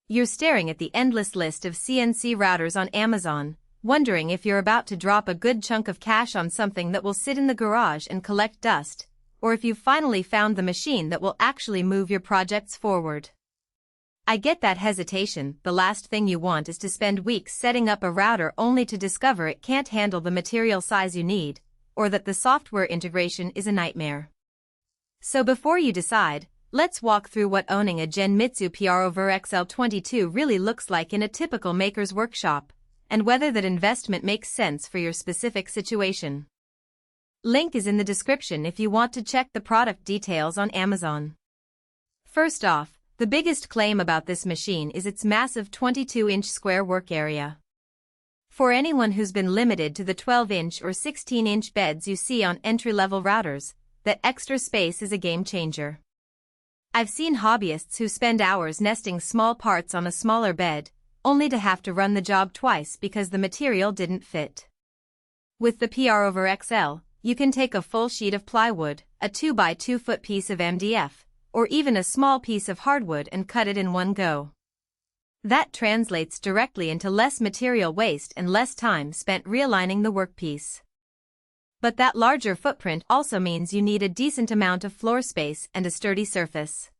You're staring at the endless list of CNC routers on Amazon, wondering if you're about to drop a good chunk of cash on something that will sit in the garage and collect dust, or if you've finally found the machine that will actually move your projects forward. I get that hesitation. The last thing you want is to spend weeks setting up a router only to discover it can't handle the material size you need, or that the software integration is a nightmare. So before you decide, let's walk through what owning a Genmitsu PROVerXL 2X2 really looks like in a typical maker's workshop, and whether that investment makes sense for your specific situation. Link is in the description if you want to check the product details on Amazon. First off, the biggest claim about this machine is its massive 22-inch square work area. For anyone who's been limited to the 12-inch or 16-inch beds you see on entry-level routers, that extra space is a game changer. I've seen hobbyists who spend hours nesting small parts on a smaller bed, only to have to run the job twice because the material didn't fit. With the PROVerXL, you can take a full sheet of plywood, a 2x2 foot piece of MDF, or even a small piece of hardwood and cut it in one go. That translates directly into less material waste and less time spent realigning the workpiece. But that larger footprint also means you need a decent amount of floor space and a sturdy surface.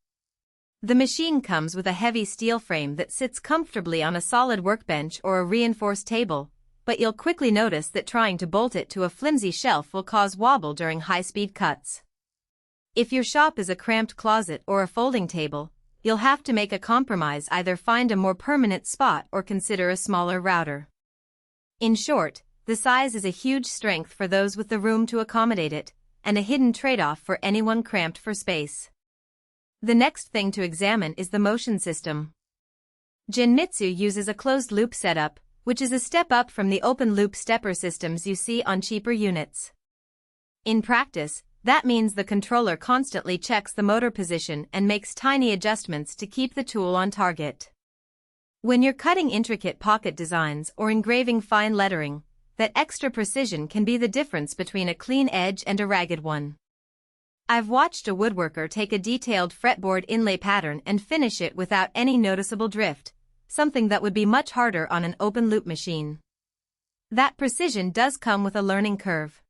The machine comes with a heavy steel frame that sits comfortably on a solid workbench or a reinforced table, but you'll quickly notice that trying to bolt it to a flimsy shelf will cause wobble during high-speed cuts. If your shop is a cramped closet or a folding table, you'll have to make a compromise, either find a more permanent spot or consider a smaller router. In short, the size is a huge strength for those with the room to accommodate it, and a hidden trade-off for anyone cramped for space. The next thing to examine is the motion system. Genmitsu uses a closed-loop setup, which is a step up from the open-loop stepper systems you see on cheaper units. In practice, that means the controller constantly checks the motor position and makes tiny adjustments to keep the tool on target. When you're cutting intricate pocket designs or engraving fine lettering, that extra precision can be the difference between a clean edge and a ragged one. I've watched a woodworker take a detailed fretboard inlay pattern and finish it without any noticeable drift, something that would be much harder on an open-loop machine. That precision does come with a learning curve.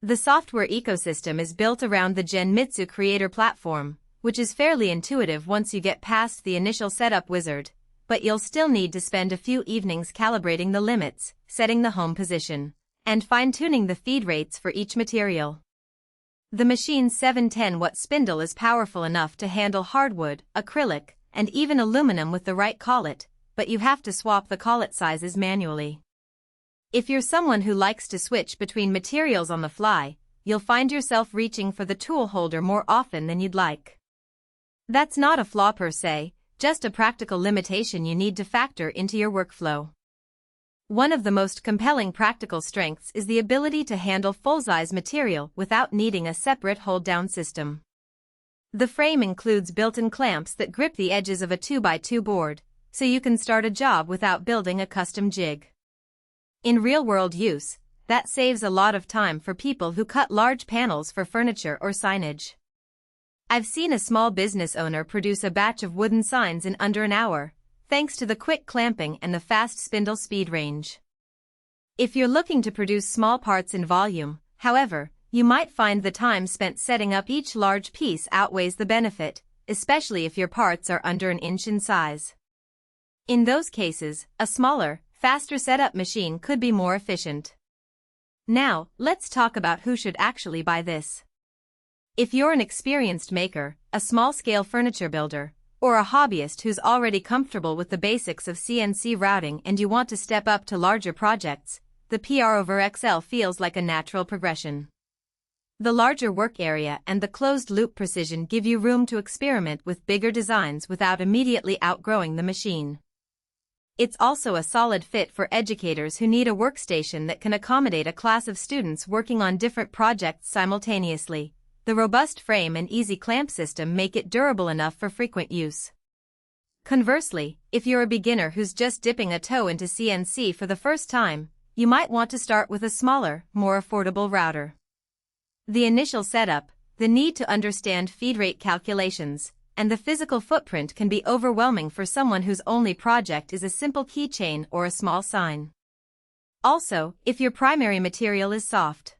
The software ecosystem is built around the Genmitsu Creator platform, which is fairly intuitive once you get past the initial setup wizard, but you'll still need to spend a few evenings calibrating the limits, setting the home position, and fine-tuning the feed rates for each material. The machine's 710-watt spindle is powerful enough to handle hardwood, acrylic, and even aluminum with the right collet, but you have to swap the collet sizes manually. If you're someone who likes to switch between materials on the fly, you'll find yourself reaching for the tool holder more often than you'd like. That's not a flaw per se, just a practical limitation you need to factor into your workflow. One of the most compelling practical strengths is the ability to handle full-size material without needing a separate hold-down system. The frame includes built-in clamps that grip the edges of a 2x2 board, so you can start a job without building a custom jig. In real-world use, that saves a lot of time for people who cut large panels for furniture or signage. I've seen a small business owner produce a batch of wooden signs in under an hour, thanks to the quick clamping and the fast spindle speed range. If you're looking to produce small parts in volume, however, you might find the time spent setting up each large piece outweighs the benefit, especially if your parts are under an inch in size. In those cases, a smaller, faster setup machine could be more efficient. Now, let's talk about who should actually buy this. If you're an experienced maker, a small-scale furniture builder, or a hobbyist who's already comfortable with the basics of CNC routing and you want to step up to larger projects, the PROVerXL feels like a natural progression. The larger work area and the closed-loop precision give you room to experiment with bigger designs without immediately outgrowing the machine. It's also a solid fit for educators who need a workstation that can accommodate a class of students working on different projects simultaneously. The robust frame and easy clamp system make it durable enough for frequent use. Conversely, if you're a beginner who's just dipping a toe into CNC for the first time, you might want to start with a smaller, more affordable router. The initial setup, the need to understand feed rate calculations, and the physical footprint can be overwhelming for someone whose only project is a simple keychain or a small sign. Also, if your primary material is soft,